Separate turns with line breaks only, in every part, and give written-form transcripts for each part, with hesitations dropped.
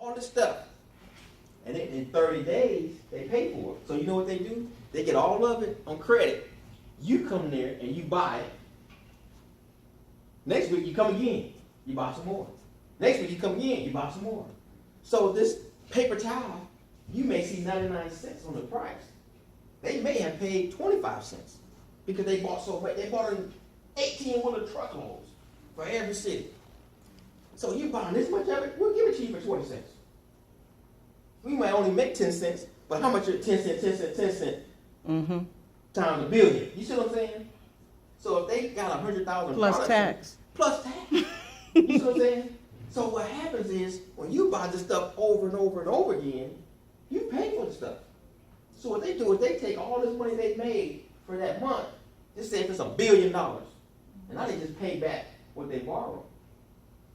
all this stuff. And then in 30 days, they pay for it. So you know what they do? They get all of it on credit. You come there and you buy it. Next week you come again, you buy some more. Next week you come again, you buy some more. So this paper towel, you may see 99 cents on the price. They may have paid 25 cents because they bought so much. They bought in 18-wheeler truckloads for every city. So you buying this much of it, we'll give it to you for 20 cents. We might only make 10 cents, but how much is 10 cents, 10 cents, 10 cents times a billion? You see what I'm saying? So if they got 100,000
plus tax.
Plus tax. You see what I'm saying? So what happens is when you buy this stuff over and over and over again, you pay for the stuff. So what they do is they take all this money they made for that month, just say if it's $1 billion, and now they just pay back what they borrowed.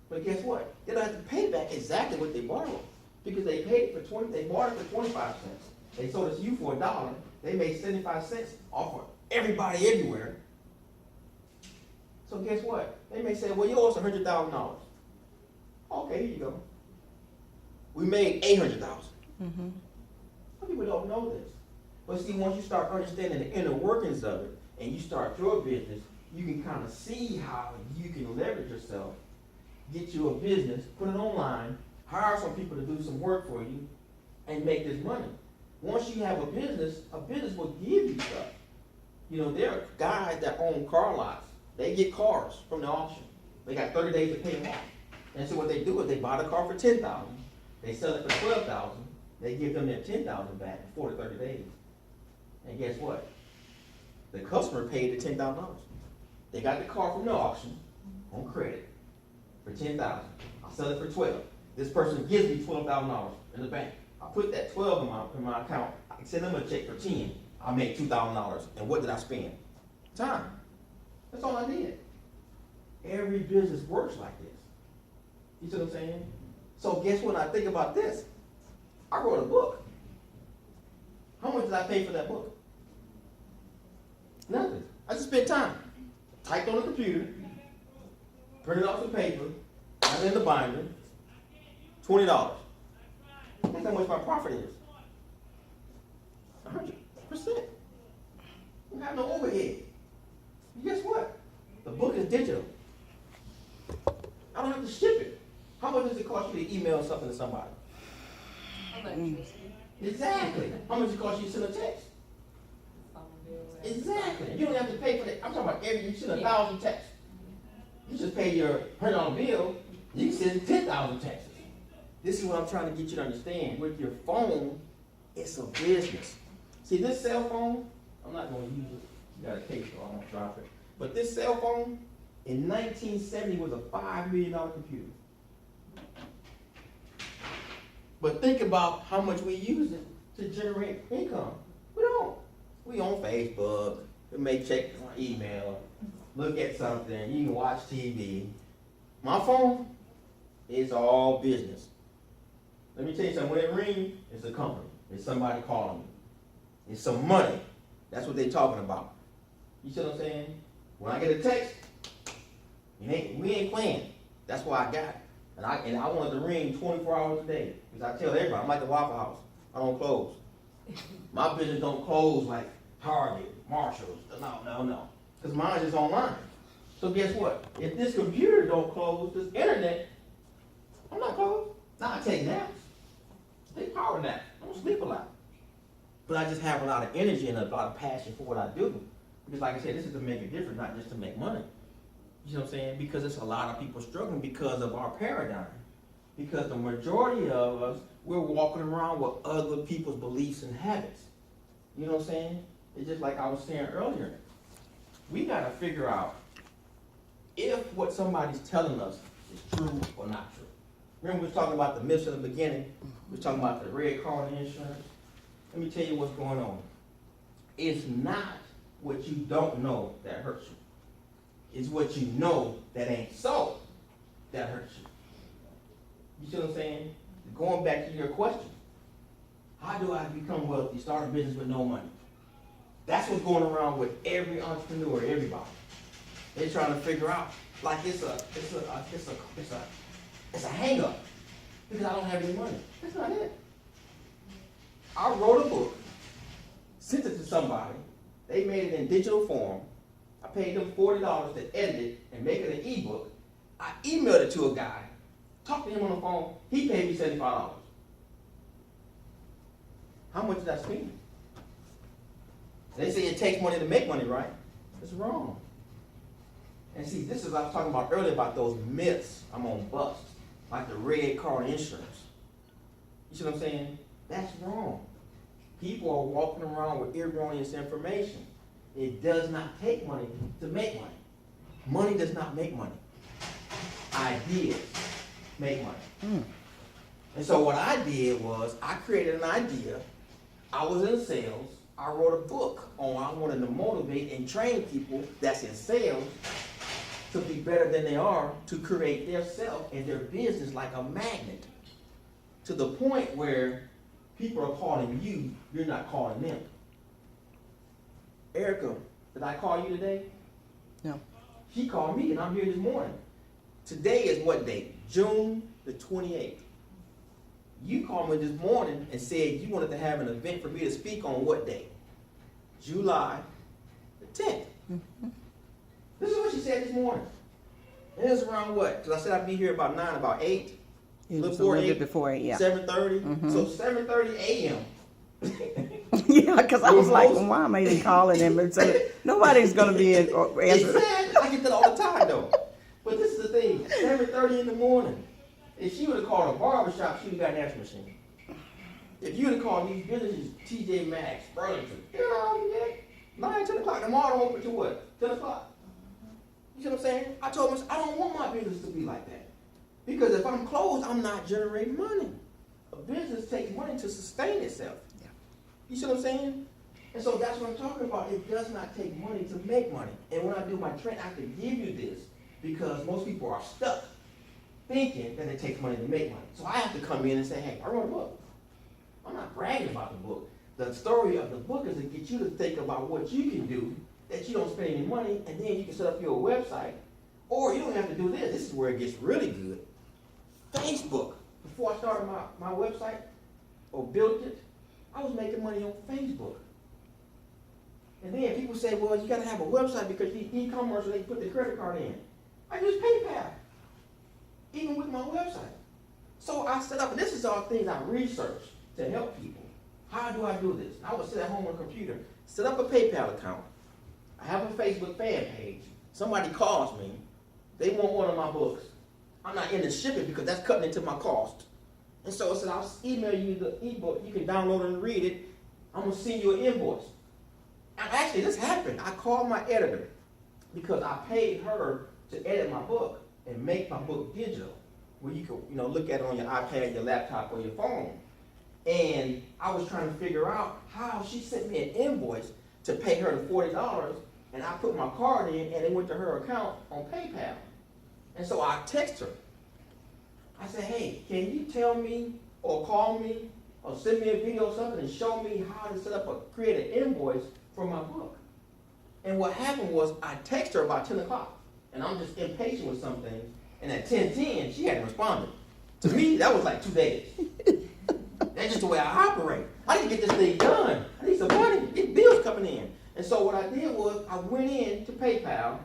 But guess what? They don't have to pay back exactly what they borrowed because they paid for they bought it for 25 cents. They sold it to you for $1. They made 75 cents off of everybody everywhere. So guess what? They may say, well, you owe us $100,000. Okay, here you go. We made $800,000. Some people don't know this. But see, once you start understanding the inner workings of it and you start your business, you can kind of see how you can leverage yourself, get you a business, put it online, hire some people to do some work for you, and make this money. Once you have a business will give you stuff. You know, there are guys that own car lots. They get cars from the auction. They got 30 days to pay them off. And so what they do is they buy the car for $10,000. They sell it for $12,000. They give them their $10,000 back before the 30 days. And guess what? The customer paid the $10,000. They got the car from the auction on credit for $10,000. I sell it for $12,000. This person gives me $12,000 in the bank. I put that $12,000 in my account. I can send them a check for $10,000. I made $2,000. And what did I spend? Time. That's all I did. Every business works like this. You see what I'm saying? So guess what? I think about this. I wrote a book. How much did I pay for that book? Nothing. I just spent time. Typed on the computer, printed off some paper, got it in the binder, $20. That's how much my profit is. 100%. You have no overhead. And guess what? The book is digital. I don't have to ship it. How much does it cost you to email something to somebody? Exactly. How much does it cost you to send a text? Exactly. You don't have to pay for that. I'm talking about you send 1,000 texts. You just pay your $100 bill, you can send 10,000 texts. This is what I'm trying to get you to understand. With your phone, it's a business. See, this cell phone, I'm not going to use it. You got a case, so I won't drop it. But this cell phone, in 1970, was a $5 million computer. But think about how much we use it to generate income. We don't. We on Facebook, we may check our email, look at something, you can watch TV. My phone is all business. Let me tell you something, when it rings, it's a company. It's somebody calling me. It's some money. That's what they're talking about. You see what I'm saying? When I get a text, we ain't playing. That's why I got it. And I want it to ring 24 hours a day. Because I tell everybody, I'm like the Waffle House. I don't close. My business don't close like Target, Marshalls. No. Because mine is online. So guess what? If this computer don't close, this internet, I'm not closed. Now I take naps. Take power naps. I don't sleep a lot. But I just have a lot of energy and a lot of passion for what I do. Because like I said, this is to make a difference, not just to make money. You know what I'm saying? Because it's a lot of people struggling because of our paradigm. Because the majority of us, we're walking around with other people's beliefs and habits. You know what I'm saying? It's just like I was saying earlier. We got to figure out if what somebody's telling us is true or not true. Remember we was talking about the myths in the beginning? We was talking about the red car insurance. Let me tell you what's going on. It's not what you don't know that hurts you. It's what you know that ain't so that hurts you. You see what I'm saying? Going back to your question, how do I become wealthy, start a business with no money? That's what's going around with every entrepreneur, everybody. They're trying to figure out, like it's a hang up. because I don't have any money. That's not it. I wrote a book, sent it to somebody. They made it in digital form. I paid them $40 to edit it and make it an ebook. I emailed it to a guy, talked to him on the phone. He paid me $75. How much did I spend? They say it takes money to make money, right? It's wrong. And see, this is what I was talking about earlier about those myths I'm gonna bust, like the red car insurance. You see what I'm saying? That's wrong. People are walking around with erroneous information. It does not take money to make money. Money does not make money. Ideas make money. And so what I did was I created an idea. I was in sales. I wrote a book on I wanted to motivate and train people that's in sales to be better than they are, to create their self and their business like a magnet, to the point where people are calling you, you're not calling them. Erica, did I call you today?
No.
She called me and I'm here this morning. Today is what date? June the 28th. You called me this morning and said you wanted to have an event for me to speak on what day? July the 10th. Mm-hmm. This is what she said this morning. And it's around what? Because I said I'd be here about 9, about 8.
It was a little bit before 8, yeah.
7:30.
Mm-hmm.
So 7:30 a.m.
Yeah, because I was like, well, why am I even calling him? And so nobody's going to be answering.
Exactly. I get that all the time, though. But this is the thing. 7:30 in the morning. If she would have called a barbershop, she would have got an answer machine. If you would have called these businesses, TJ Maxx, Burlington, 9, 10 o'clock, tomorrow open to what? 10 o'clock. You see what I'm saying? I told them, I don't want my business to be like that. Because if I'm closed, I'm not generating money. A business takes money to sustain itself. Yeah. You see what I'm saying? And so that's what I'm talking about. It does not take money to make money. And when I do my training, I have to give you this because most people are stuck thinking that it takes money to make money. So I have to come in and say, hey, I wrote a book. I'm not bragging about the book. The story of the book is to get you to think about what you can do that you don't spend any money, and then you can set up your website. Or you don't have to do this. This is where it gets really good. Facebook. Before I started my website or built it, I was making money on Facebook. And then people say, well, you got to have a website because the e-commerce, they put the credit card in. I use PayPal, even with my website. So I set up, and this is all things I researched to help people. How do I do this? I would sit at home on a computer, set up a PayPal account. I have a Facebook fan page. Somebody calls me. They want one of my books. I'm not into shipping because that's cutting into my cost. And so I said, I'll email you the ebook. You can download it and read it. I'm going to send you an invoice. And actually, this happened. I called my editor because I paid her to edit my book and make my book digital, where you can, look at it on your iPad, your laptop, or your phone. And I was trying to figure out how she sent me an invoice to pay her the $40, and I put my card in, and it went to her account on PayPal. And so I text her. I said, hey, can you tell me or call me or send me a video or something and show me how to set up create an invoice for my book? And what happened was I texted her about 10 o'clock, and I'm just impatient with something, and at 10:10, she hadn't responded. To me, that was like 2 days. That's just the way I operate. I need to get this thing done. I need some money, get bills coming in. And so what I did was I went in to PayPal,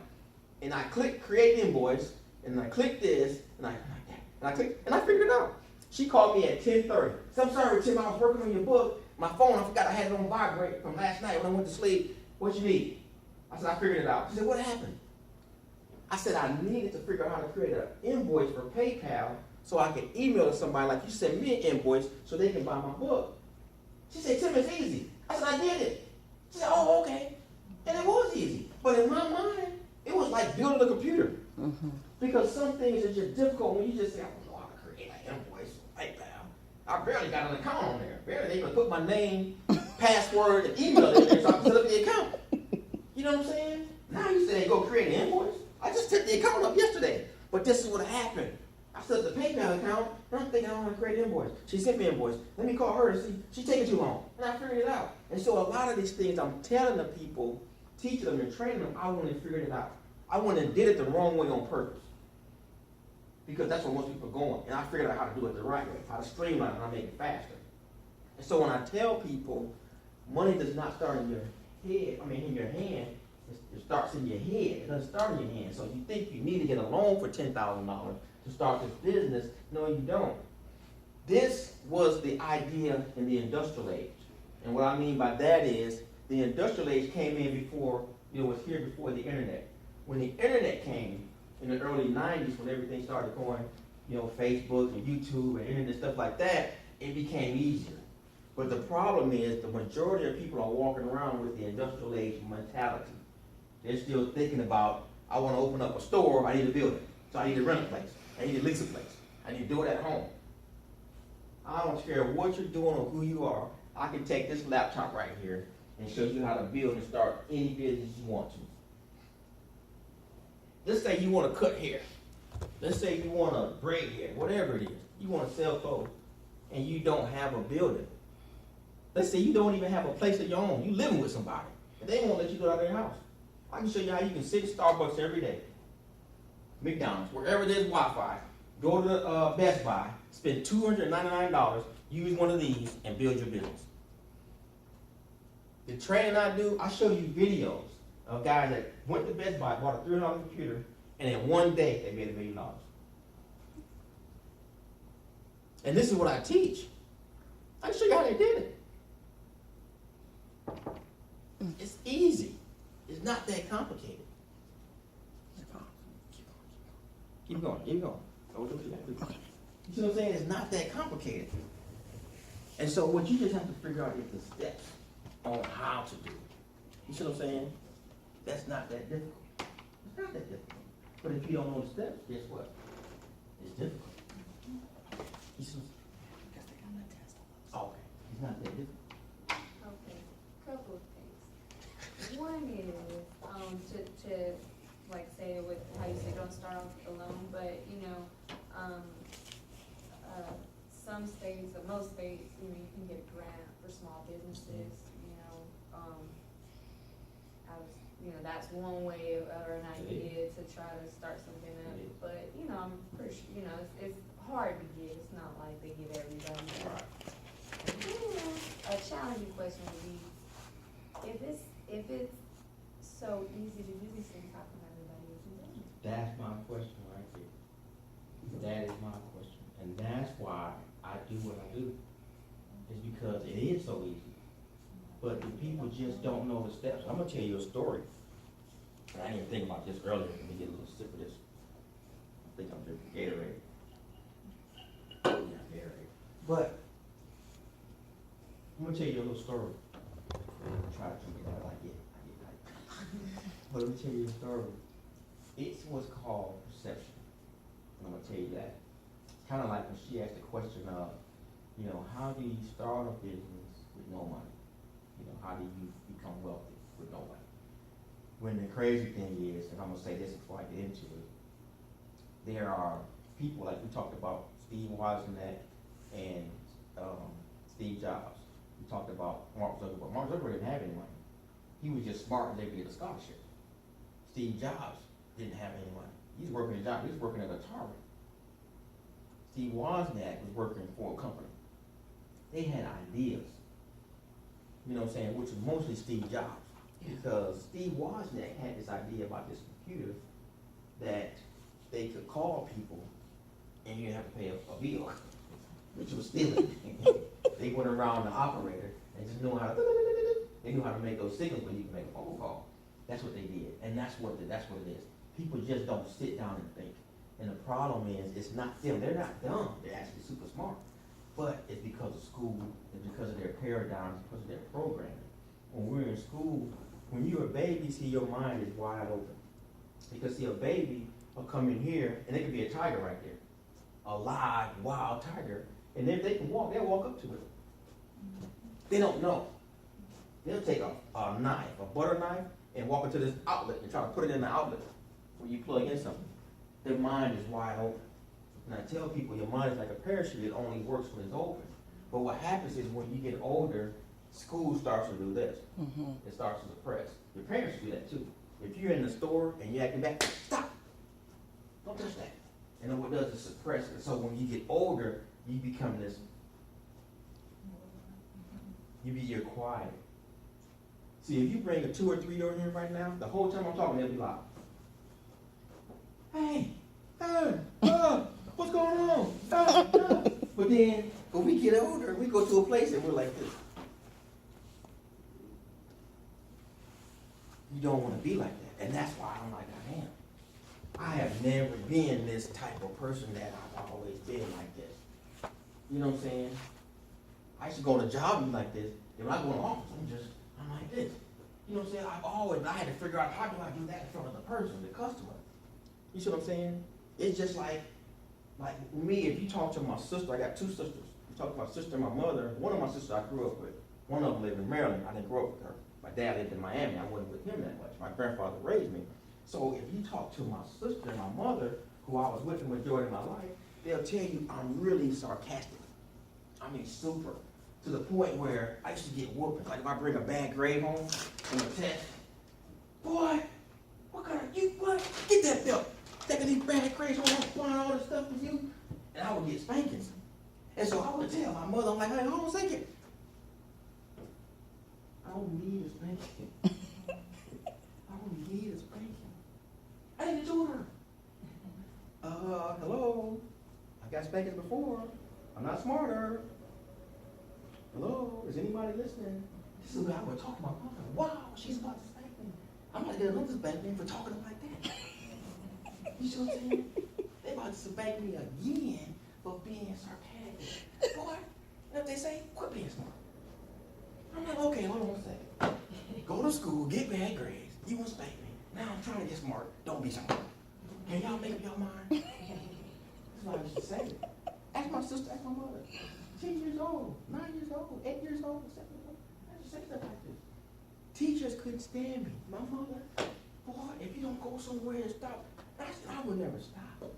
and I clicked create invoice, and I clicked this, and I clicked, and I figured it out. She called me at 10:30. So I'm sorry, Tim, I was working on your book. My phone, I forgot I had it on vibrate from last night when I went to sleep. What you need? I said, I figured it out. She said, what happened? I said, I needed to figure out how to create an invoice for PayPal so I could email to somebody like you send me an invoice so they can buy my book. She said, Tim, it's easy. I said, I did it. She said, oh, okay. And it was easy. But in my mind, it was like building a computer. Mm-hmm. Because some things are just difficult when you just say, I don't know how to create an invoice for PayPal. I barely got an account on there. Barely even put my name, password, and email in there so I can set up the account. You know what I'm saying? Now you say go create an invoice. I just set the account up yesterday. But this is what happened. I set up the PayPal account, and I'm thinking I don't want to create an invoice. She sent me an invoice. Let me call her and see. She's taking too long. And I figured it out. And so a lot of these things I'm telling the people, teaching them and training them, I went and figured it out. I went and did it the wrong way on purpose. because that's where most people are going. And I figured out how to do it the right way, how to streamline it, how to make it faster. And so when I tell people, money does not start in your head, in your hand, it starts in your head. It doesn't start in your hand. So you think you need to get a loan for $10,000 to start this business. No, you don't. This was the idea in the industrial age. And what I mean by that is the industrial age came in before, was here before the internet. When the internet came in the early 90s, when everything started going, Facebook and YouTube and internet, stuff like that, it became easier. But the problem is the majority of people are walking around with the industrial age mentality. They're still thinking about, I want to open up a store, I need to build it. So I need to rent a place, I need to lease a place, I need to do it at home. I don't care what you're doing or who you are, I can take this laptop right here and show you how to build and start any business you want to. Let's say you want to cut hair. Let's say you want to braid hair, whatever it is. You want to sell clothes and you don't have a building. Let's say you don't even have a place of your own. You living with somebody and they won't let you go out of their house. I can show you how you can sit at Starbucks every day, McDonald's, wherever there's Wi-Fi. Go to Best Buy, spend $299, use one of these, and build your business. The training I do, I show you videos of guys that went to Best Buy, bought a $300 computer, and in one day they made $1 million. And this is what I teach. I can show you how they did it. It's easy. It's not that complicated. Keep going, keep going. You see what I'm saying? It's not that complicated. And so what you just have to figure out is the steps on how to do it. You see what I'm saying? That's not that difficult. It's not that difficult. But if you don't know the steps, guess what? It's difficult. You see what I'm saying? Okay. It's not that difficult.
Okay, couple of things. One is to like say with how you say don't start off alone, but some states or most states, you can get a grant for small businesses. That's one way or an idea to try to start something up. But I'm pretty sure it's hard to get. It's not like they give everybody. A challenging question would be if it's so easy to do these things, how come everybody isn't doing it?
That's my question right there. That is my question. And that's why I do what I do. It's because it is so easy. But the people just don't know the steps. I'm going to tell you a story. I didn't even think about this earlier. Let me get a little sip of this. I think I'm drinking Gatorade. Yeah, Gatorade. But I'm going to tell you a little story. Try to keep it out like it. But let me tell you a story. It's what's called perception. I'm going to tell you that. It's kind of like when she asked the question of, how do you start a business with no money? How do you become wealthy with no money? When the crazy thing is, and I'm going to say this before I get into it, there are people like we talked about, Steve Wozniak and Steve Jobs. We talked about Mark Zuckerberg. Mark Zuckerberg didn't have any money. He was just smart and they could get a scholarship. Steve Jobs didn't have any money. He's working a job. He's working at a Target. Steve Wozniak was working for a company. They had ideas. You know what I'm saying? Which was mostly Steve Jobs. Because Steve Wozniak had this idea about this computer that they could call people and you didn't have to pay a bill, which was stealing. They went around the operator and just knew how to make those signals when you can make a phone call. That's what they did, and that's what it is. People just don't sit down and think. And the problem is, it's not them. They're not dumb. They're actually super smart. But it's because of school, it's because of their paradigms, because of their programming. When we're in school, when you're a baby, see, your mind is wide open. Because see, a baby will come in here, and it could be a tiger right there. A live, wild tiger. And if they can walk, they'll walk up to it. They don't know. They'll take a knife, a butter knife, and walk into this outlet and try to put it in the outlet where you plug in something. Their mind is wide open. And I tell people your mind is like a parachute, it only works when it's open. But what happens is when you get older, school starts to do this. Mm-hmm. It starts to suppress. Your parents do that too. If you're in the store and you're acting back, stop. Don't touch that. And then what it does is suppress it. So when you get older, you become this, you're quiet. See, if you bring a 2 or 3 year old here right now, the whole time I'm talking, they'll be like, hey, what's going on? But then, when we get older, we go to a place and we're like this. You don't want to be like that. And that's why I'm like I am. I have never been this type of person that I've always been like this. You know what I'm saying? I used to go on a job and be like this. And when I go in the office, I'm like this. You know what I'm saying? I had to figure out how do I do that in front of the person, the customer. You see what I'm saying? It's just like me, if you talk to my sister, I got 2 sisters. You talk to my sister and my mother. One of my sisters I grew up with. One of them lived in Maryland. I didn't grow up with her. My dad lived in Miami. I wasn't with him that much. My grandfather raised me. So if you talk to my sister and my mother, who I was with the majority of my life, they'll tell you I'm really sarcastic. I mean, super. To the point where I used to get whooped. Like if I bring a bad grade home on a test, boy, what? Get that belt. Taking these bad grades home, applying all this stuff with you. And I would get spankings. And so I would tell my mother, I'm like, hey, hold on a second. I don't need a spanking. I don't need a spanking. I need a tutor. Hello? I got spankings before. I'm not smarter. Hello? Is anybody listening? This is what I would talk to my mother. Wow, she's about to spank me. I'm about to get another spanking for talking like that. You see what I'm saying? They about to spank me again for being sarcastic. Boy, you know what they say? Quit being smart. I'm like, okay, hold on a second. Go to school, get bad grades. You want to spank me. Now I'm trying to get smart. Don't be smart. Can y'all make up your mind? That's what I used to say. Ask my sister, ask my mother. 10 years old, 9 years old, 8 years old, 7 years old. I used to say stuff like this. Teachers couldn't stand me. My mother, boy, if you don't go somewhere and stop, I would never stop.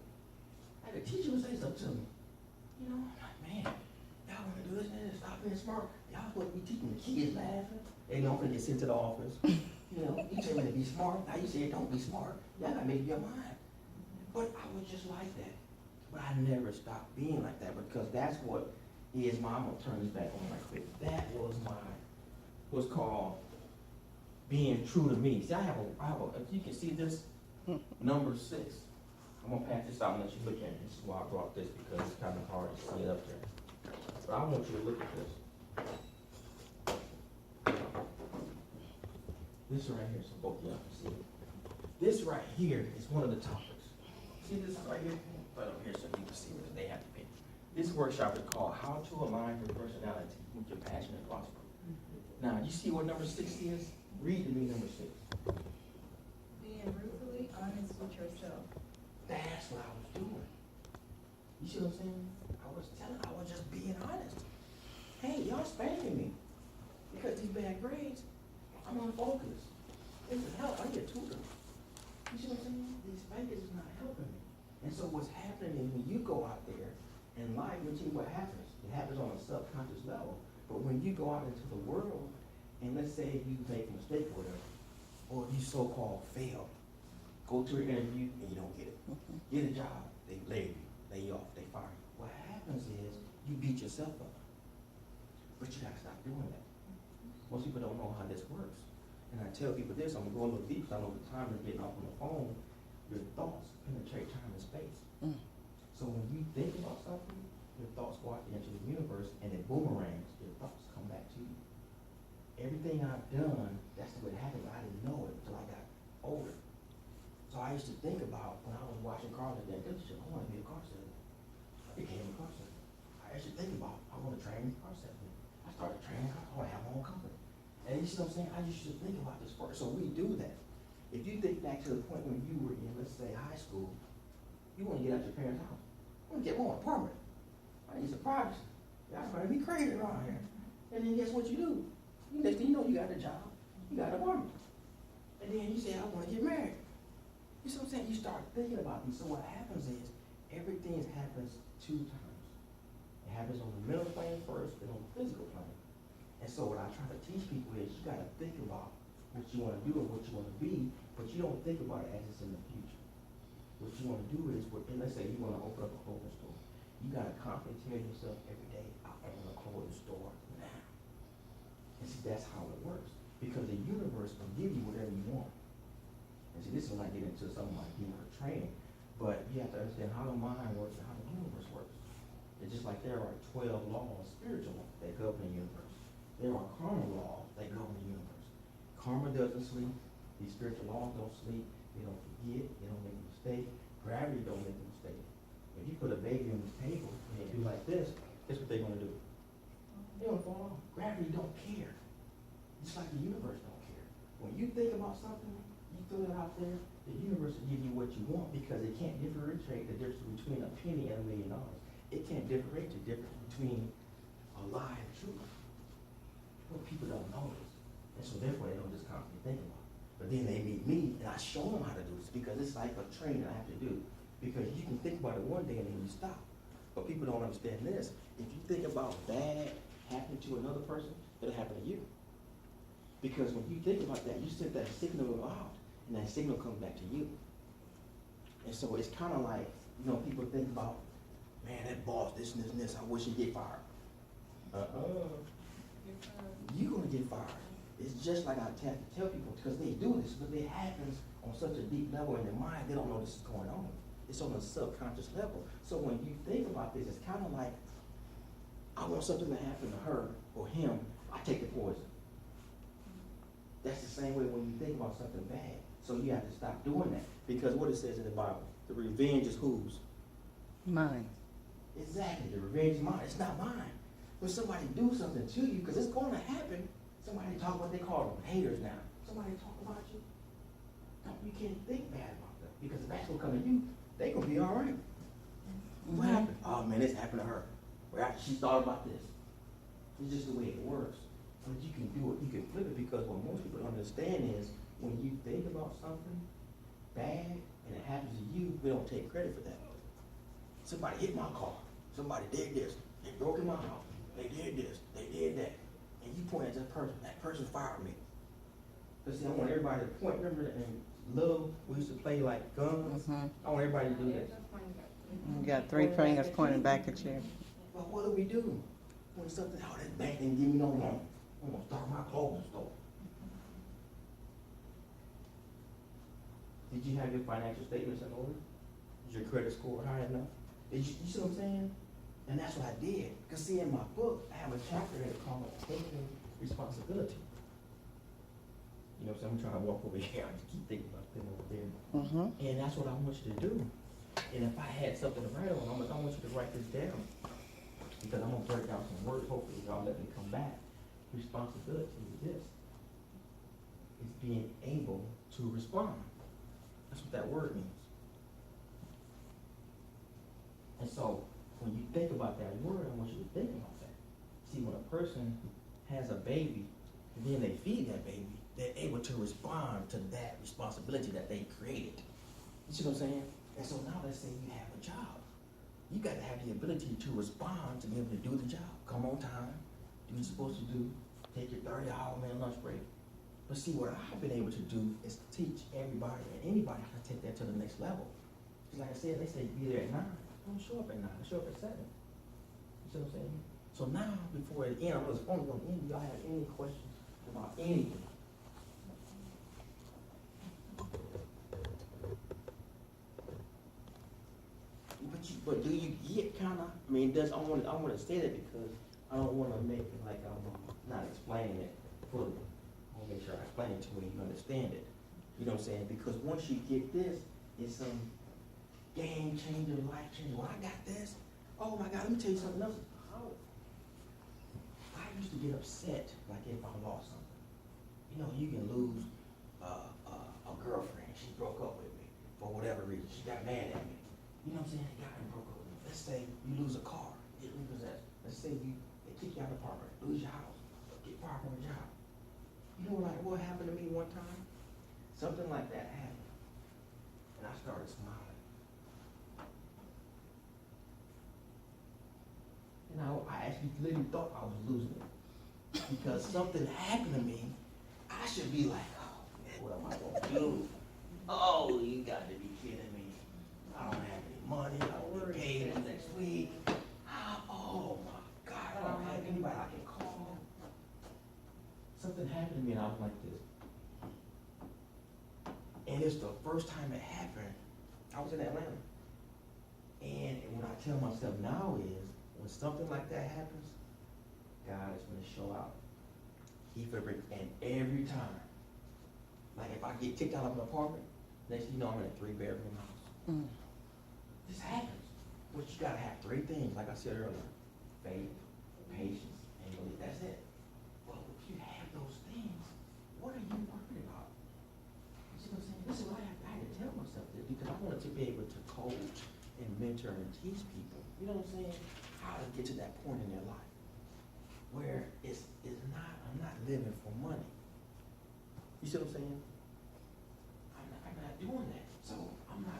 Like the teacher would say something to me. You know, I'm like, man, y'all want to do this and stop being smart. Y'all supposed to be teaching the kids laughing. They don't want to get sent to the office. You know, you tell me to be smart. Now you say don't be smart. Y'all gotta make up your mind. But I was just like that. But I never stopped being like that because that's what is my, I'm gonna turn this back on right quick. That was what's called being true to me. See, I have a, if you can see this, number 6. I'm gonna pass this out and let you look at it. This is why I brought this because it's kind of hard to see it up there. But I want you to look at this. This right here, so both of y'all can see it. This right here is one of the topics. See this right here? Put up here so you can see what they have to pick. This workshop is called How to Align Your Personality with Your Passion and Prosper. Now, you see what number 6 is? Read to me number 6.
Being brutally honest with yourself.
That's what I was doing. You see what I'm saying? I was just being honest. Hey, y'all spanking me. Because these bad grades, I'm on focus. This is help. I need a tutor. You see what I'm saying? These spankings is not helping me. And so what's happening is when you go out there in life, let me tell you what happens. It happens on a subconscious level. But when you go out into the world, and let's say you make a mistake or whatever, or you so-called fail, go to an interview and you don't get it. Get a job, they lay you off, they fire you. What happens is you beat yourself up. But you gotta stop doing that. Most people don't know how this works. And I tell people this, I'm gonna go a little deep, so I know the time is getting off on the phone. Your thoughts penetrate time and space. So when you think about something, your thoughts go out there into the universe and it boomerangs, your thoughts come back to you. Everything I've done, that's what happened, but I didn't know it until I got older. So I used to think about when I was watching cars at that dealership, I want to be a car salesman. I became a car salesman. I used to think about, I want to train car salesman. I started training cars, I want to have my own company. And you see what I'm saying? I used to think about this first. So we do that. If you think back to the point when you were in, let's say, high school, you want to get out your parents' house. I want to get more apartment. I need some privacy. Y'all trying to be crazy around here. And then guess what you do? Next thing you know, you got a job, you got an apartment. And then you say, I want to get married. You see what I'm saying? You start thinking about these. So what happens is, everything happens 2 times. It happens on the mental plane first, then on the physical plane. And so what I try to teach people is, you got to think about what you want to do and what you want to be, but you don't think about it as it's in the future. what you wanna do is, and let's say you wanna open up a clothing store. You gotta confidently tell yourself every day, I own a clothing store now. And see, that's how it works, because the universe will give you whatever you want. And see, this is when I get into some of my deeper training, but you have to understand how the mind works and how the universe works. It's just like there are 12 laws, spiritual laws, that govern the universe. There are karma laws that govern the universe. Karma doesn't sleep, these spiritual laws don't sleep, they don't forget, they don't make a mistake, gravity don't make a mistake. If you put a baby on this table and they do like this, guess what they're gonna do? They're gonna fall off. Gravity don't care. Just like the universe don't care. When you think about something, you throw it out there, the universe will give you what you want because it can't differentiate the difference between a penny and $1 million. It can't differentiate the difference between a lie and truth. Well, people don't know this. And so therefore they don't just constantly think about it. But then they meet me and I show them how to do this because it's like a training I have to do. Because you can think about it one day and then you stop. But people don't understand this. If you think about bad happening to another person, it'll happen to you. Because when you think about that, you send that signal out and that signal comes back to you. And so it's kind of like, you know, people think about, man, that boss, this and this and this, I wish he'd get fired. You're gonna get fired. It's just like I have to tell people, because they do this, but it happens on such a deep level in their mind, they don't know this is going on. It's on a subconscious level. So when you think about this, it's kind of like, I want something to happen to her or him, I take the poison. That's the same way when you think about something bad. So you have to stop doing that. Because what it says in the Bible, the revenge is whose?
Mine.
Exactly, the revenge is mine. It's not mine. When somebody do something to you, because it's going to happen, somebody talk what they call them haters now. Somebody talk about you. No, you can't think bad about them. Because if that's what come to you, they gonna be all right. What happened? Oh man, this happened to her. Well, after she thought about this. It's just the way it works. But you can do it, you can flip it, because what most people don't understand is when you think about something bad and it happens to you, we don't take credit for that. Somebody hit my car. Somebody did this. They broke in my house. They did this. They did that. And you point at that person fired me. But see, I want everybody to point. Remember that in Little, we used to play like guns. I want everybody to do this.
You got 3 fingers pointing back at you.
But what do we do when something, oh, that bank didn't give me no loan? I'm gonna start my clothing store. Did you have your financial statements in order? Is your credit score high enough? Did you see what I'm saying? And that's what I did. Because see, in my book, I have a chapter that's called Taking Responsibility. You know what I'm saying? I'm trying to walk over here. I just keep thinking about them over there. And that's what I want you to do. And if I had something to write on, I want you to write this down. Because I'm going to break down some words. Hopefully y'all let me come back. Responsibility is this. It's being able to respond. That's what that word means. And so, when you think about that word, I want you to think about that. See, when a person has a baby, and then they feed that baby, they're able to respond to that responsibility that they created. You see what I'm saying? And so now let's say you have a job. You got to have the ability to respond to be able to do the job. Come on time, do what you're supposed to do, take your 30-hour lunch break. But see, what I've been able to do is teach everybody and anybody how to take that to the next level. Because like I said, they say be there at 9. Don't show up at 9, show up at 7. You see what I'm saying? So now, before it ends, I'm just only going to end. Do y'all have any questions about anything? But do you get kind of, I mean, I want to say that because I don't want to make it like I'm not explaining it fully. I want to make sure I explain it to where you understand it. You know what I'm saying? Because once you get this, it's some game changer, life changer. Well, I got this. Oh my God, let me tell you something else. I used to get upset like if I lost something. You know, you can lose a girlfriend. She broke up with me for whatever reason. She got mad at me. You know what I'm saying? They got me broke up with me. Let's say you lose a car, get repossessed. Let's say they kick you out of the apartment, lose your house, get fired from a job. You know what happened to me one time? Something like that happened. And I started smiling. And I actually literally thought I was losing it. Because something happened to me, I should be like, oh, man, what am I gonna do? Oh, you got to be kidding me. money, I don't get paid next week. Oh my God, I don't have anybody I can call. Something happened to me and I was like this. And it's the first time it happened. I was in Atlanta. And what I tell myself now is, when something like that happens, God is gonna show out. He for and every time, like if I get kicked out of an apartment, next thing you know I'm in a 3-bedroom house. This happens. But you gotta have 3 things, like I said earlier: faith, patience, and belief. That's it. Well, if you have those things, what are you worried about? You see what I'm saying? This is what I had to tell myself this, because I wanted to be able to coach and mentor and teach people. You know what I'm saying? How to get to that point in their life where I'm not living for money. You see what I'm saying? I'm not doing that. So I'm not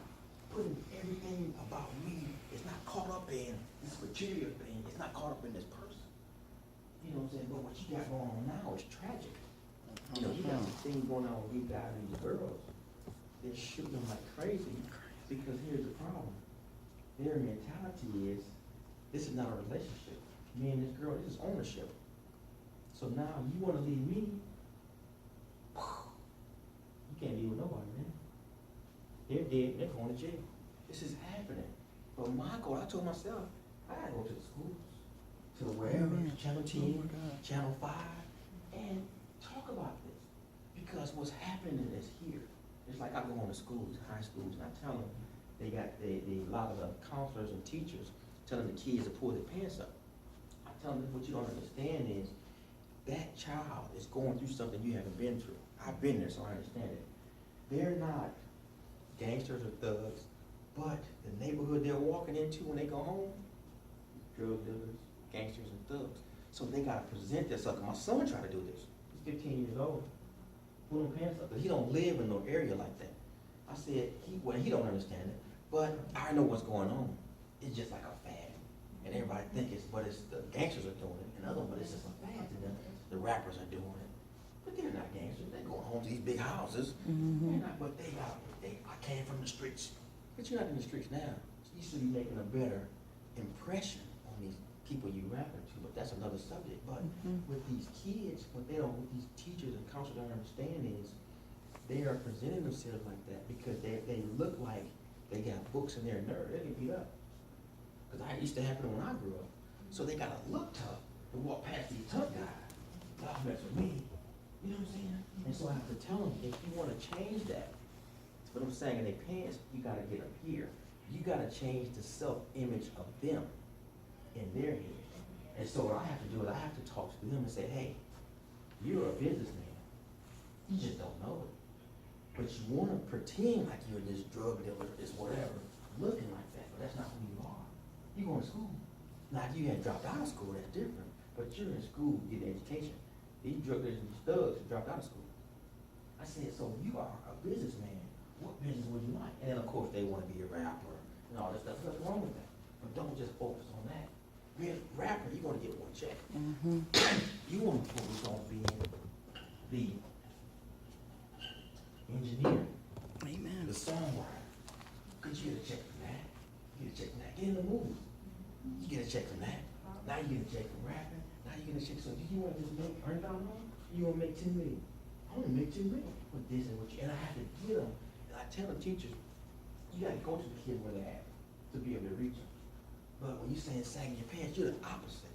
putting everything about me. It's not caught up in this material thing. It's not caught up in this person. You know what I'm saying? But what you got going on now is tragic. You know, you got this thing going on with you guys and these girls. They're shooting them like crazy because here's the problem. Their mentality is, this is not a relationship. Me and this girl, this is ownership. So now you want to leave me, you can't be with nobody, man. They're dead, they're going to jail. This is happening. But my goal, I told myself, I gotta go to the schools, to the wherever, Channel 10, Channel 5, and talk about this. Because what's happening is here. It's like I go on to schools, high schools, and I tell them, they got a lot of the counselors and teachers telling the kids to pull their pants up. I tell them what you don't understand is that child is going through something you haven't been through. I've been there, so I understand it. They're not gangsters or thugs, but the neighborhood they're walking into when they go home, drug dealers, gangsters and thugs. So they gotta present themselves. My son tried to do this. He's 15 years old. Pull them pants up, but he don't live in no area like that. I said, he don't understand it, but I know what's going on. It's just like a fad. And everybody think it's the gangsters are doing it, and other ones, it's just a fad to them. The rappers are doing it. But they're not gangsters. They're going home to these big houses. They're not, but I came from the streets. But you're not in the streets now. You should be making a better impression on these people you rapping to, but that's another subject. But with these kids, what these teachers and counselors don't understand is they are presenting themselves like that because they look like they got books in their nerve. They get beat up. Because that used to happen when I grew up. So they gotta look tough to walk past these tough guys. Y'all mess with me. You know what I'm saying? And so I have to tell them, if you wanna change that, what I'm saying in their pants, you gotta get up here. You gotta change the self-image of them in their head. And so what I have to do is I have to talk to them and say, hey, you're a businessman. You just don't know it. But you wanna pretend like you're this drug dealer, this whatever, looking like that, but that's not who you are. You going to school. Now, if you had dropped out of school, that's different. But you're in school, getting education. These drug dealers and these thugs have dropped out of school. I said, so you are a businessman. What business would you like? And then, of course, they want to be a rapper and all this stuff. Nothing wrong with that. But don't just focus on that. Being a rapper, you're going to get one check. You want to focus on being the engineer, the songwriter. Could you get a check from that? You get a check from that. Get in the movies. You get a check from that. Now you get a check from rapping. Now you get a check. So do you want to just make $100,000? You want to make $10 million? I want to make $10 million. But this and what you, and I have to get them. And I tell the teachers, you got to go to the kids where they're at to be able to reach them. But when you're saying sagging your pants, you're the opposite.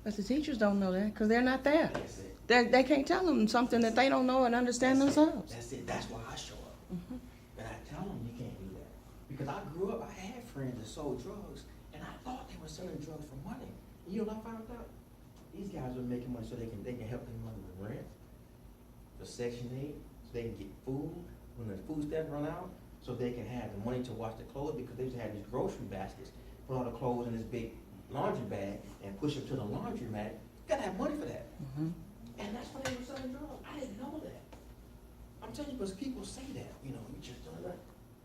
But the teachers don't know that because they're not there.
That's it.
They can't tell them something that they don't know and understand themselves.
That's it. That's why I show up. And I tell them you can't do that. Because I grew up, I had friends that sold drugs, and I thought they were selling drugs for money. And you know what I found out? These guys are making money so they can help their mother with rent, the Section 8, so they can get food when the food stamps run out, so they can have the money to wash their clothes, because they used to have these grocery baskets, put all the clothes in this big laundry bag and push them to the laundromat. You gotta have money for that. And that's why they were selling drugs. I didn't know that. I'm telling you, because people say that, you know, you just don't know.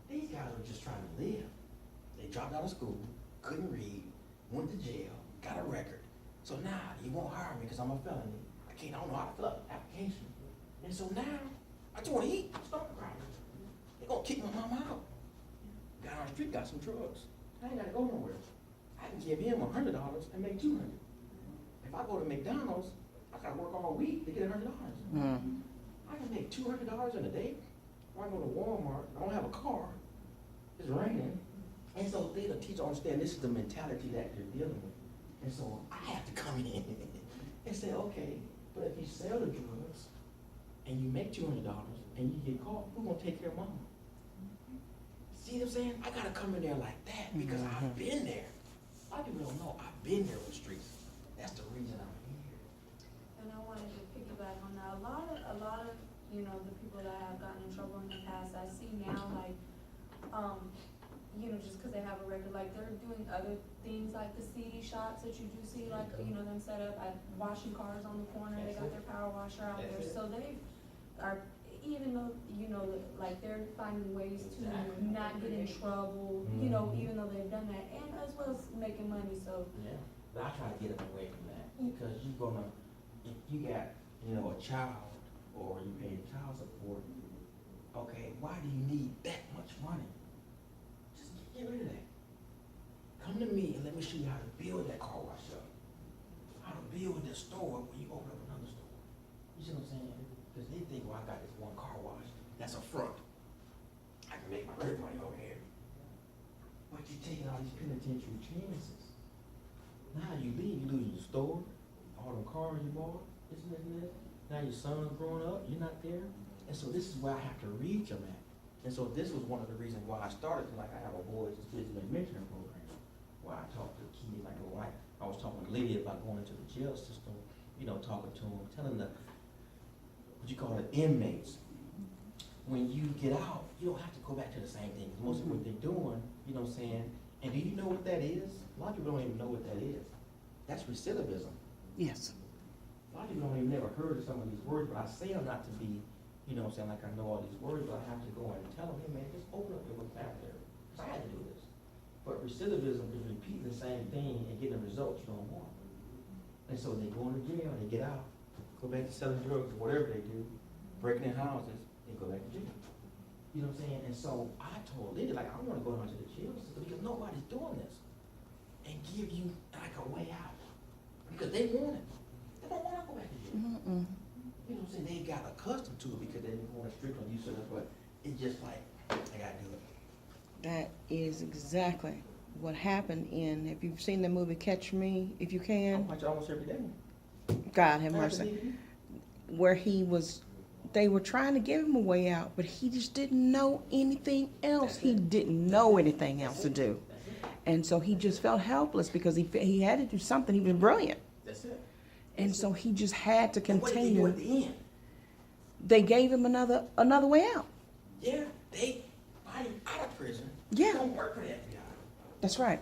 These guys were just trying to live. They dropped out of school, couldn't read, went to jail, got a record. So now you won't hire me because I'm a felony. I don't know how to fill out an application. And so now I just want to eat. Stop crying. They're gonna kick my mama out. guy on the street got some drugs. I ain't gotta go nowhere. I can give him $100 and make $200. If I go to McDonald's, I gotta work all week to get $100. I can make $200 in a day. Or I go to Walmart, I don't have a car, it's raining. And so they the teacher understand this is the mentality that they're dealing with. And so I have to come in and say, okay, but if you sell the drugs and you make $200 and you get caught, who's gonna take care of mama? See what I'm saying? I gotta come in there like that because I've been there. A lot of people don't know I've been there on the streets. That's the reason I'm here.
And I wanted to piggyback on that. A lot of, you know, the people that have gotten in trouble in the past, I see now, like, you know, just because they have a record, like, they're doing other things, like the CD shops that you do see, like, you know, them set up at washing cars on the corner, they got their power washer out there, so they are, even though, you know, like, they're finding ways to not get in trouble, you know, even though they've done that, and as well as making money, so.
Yeah, but I try to get them away from that because you're gonna, if you got, you know, a child or you pay child support, okay, why do you need that much money? Just get rid of that. Come to me and let me show you how to build that car wash up. How to build this store when you open up another store. You see what I'm saying? Because they think, well, I got this one car wash. That's a front. I can make my credit money over here. But you're taking all these penitentiary chances. Now you leave, you lose your store, all the cars you bought, this and this and this. Now your son's growing up, you're not there. And so this is where I have to reach them at. And so this was one of the reasons why I started, like I have a boys' business mentoring program, where I talk to kids, like I was talking to Lydia about going into the jail system, you know, talking to them, telling the, what you call it, inmates. When you get out, you don't have to go back to the same thing. Most of what they're doing, you know what I'm saying? And do you know what that is? A lot of people don't even know what that is. That's recidivism.
Yes.
A lot of people don't even never heard of some of these words, but I say them not to be, you know what I'm saying, like I know all these words, but I have to go in and tell them, hey man, just open up your vocabulary. Because I had to do this. But recidivism is repeating the same thing and getting the results you don't want. And so they go into jail, they get out, go back to selling drugs or whatever they do, breaking in houses, they go back to jail. You know what I'm saying? And so I told Lydia, like, I want to go down to the jail system because nobody's doing this. And give you like a way out. Because they want it. They don't want to go back to jail. You know what I'm saying? They got accustomed to it because they've been going strict on you, so that's what it's just like, I gotta do it.
That is exactly what happened in, if you've seen the movie Catch Me If You
I
Can,
watch it almost every day.
God have mercy, where they were trying to give him a way out, but he just didn't know anything else. He didn't know anything else to do. And so he just felt helpless because he had to do something. He was brilliant.
That's it.
And so he just had to
And what did they do
continue.
at the end?
They gave him another way out.
Yeah, they brought him out of prison.
Yeah.
Don't work for the FBI.
That's right.